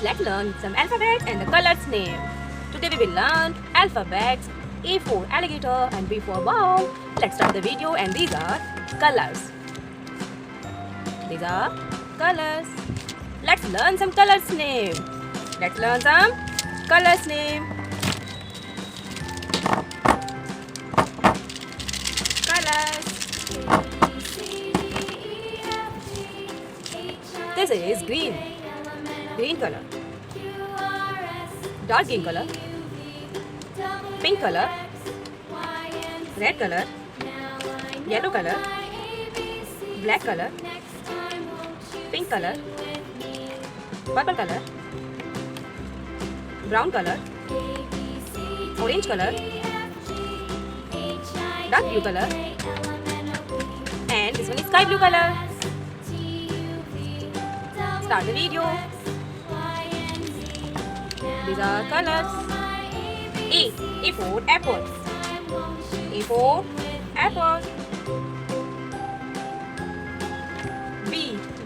let's learn some alphabets and the colors name. Today we will learn alphabets A for alligator and B for ball. Let's start the video and these are colors. These are colors. Let's learn some colors name. Let's learn some colors name. Colors. This is green. Green color. Dark green color. Pink color. Red color. Yellow color. Black color. Pink color. Purple color. Brown color. Orange color. Dark blue color. And this one is sky blue color. Start the video. These are colors. A for apple. A for apple.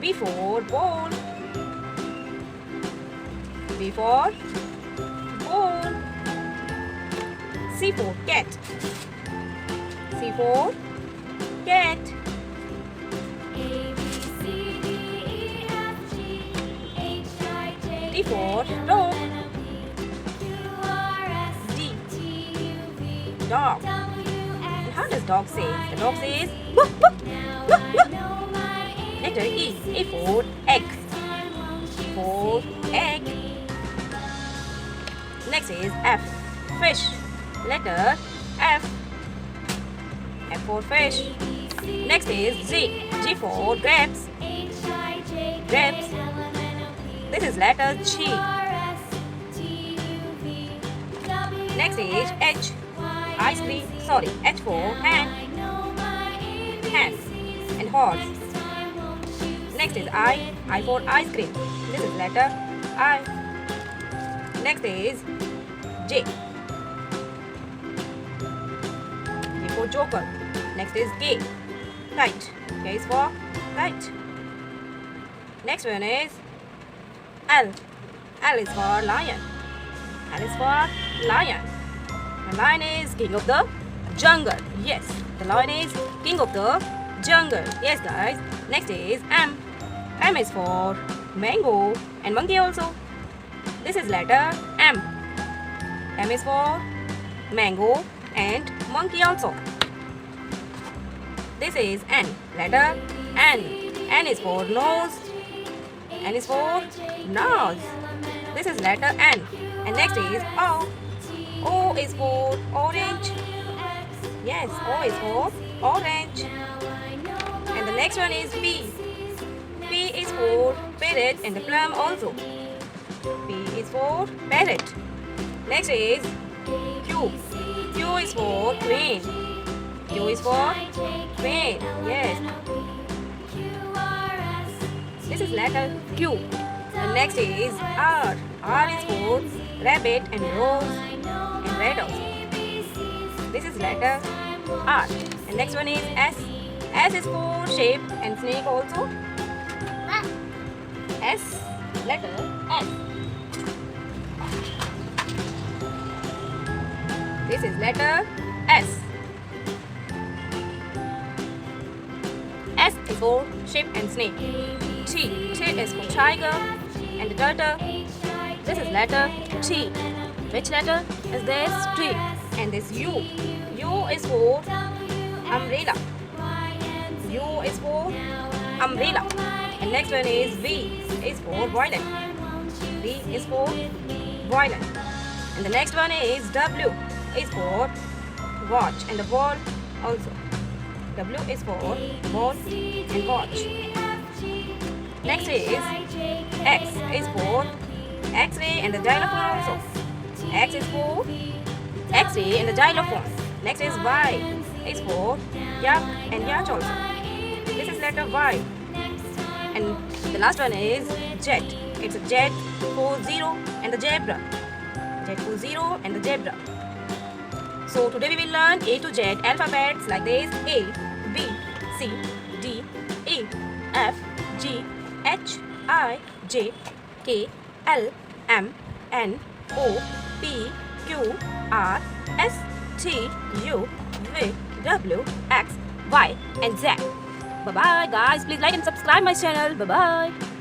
B for ball. B for ball. C for cat. C for cat. D for dog. D. Dog. And how does dog say? The dog says woof, woof, woof, woof. Letter E. A for egg. For egg. Next is F. Fish. Letter F. F for fish. Next is G. G for grapes. Grapes. This is letter G. Next is H. Ice cream. Sorry, H for hand. Hand. And horse. Next is I. I for ice cream. This is letter I. Next is J. J for joker. Next is K. Kite. K is for kite. Next one is L. L is for lion. L is for lion. The lion is king of the jungle. Yes, the lion is king of the jungle. Yes, guys. Next is M. M is for mango and monkey also. This is letter M. M is for mango and monkey also. This is N. Letter N. N is for nose. N is for nose. This is letter N. And next is O. O is for orange. Yes, O is for orange. And the next one is P. P is for parrot and the plum also. P is for parrot. Next is Q. Q is for queen. Q is for queen. Yes. This is letter Q. And next is R. R is for rabbit and rose and red also. This is letter R. And next one is S. S is for shape and snake also. S. Letter S. This is letter S. S is for sheep and snake. T. T is for tiger and the turtle. This is letter T. Which letter is this? T. And this U. U is for umbrella. U is for umbrella. And next one is V. Is for violin. V is for violin. And the next one is W. Is for watch and the ball also. W is for ball and watch. Next is X is for X-ray and the xylophone also. X is for X-ray and the xylophone. Next is Y is for yak and yacht also. This is letter Y. And the last one is Z. It's a Z for zero and the zebra. Z for zero and the zebra. So today we will learn A to Z alphabets like this: A, B, C, D, E, F, G, H, I, J, K, L, M, N, O, P, Q, R, S, T, U, V, W, X, Y, and Z. Bye bye guys. Please like and subscribe my channel. Bye bye.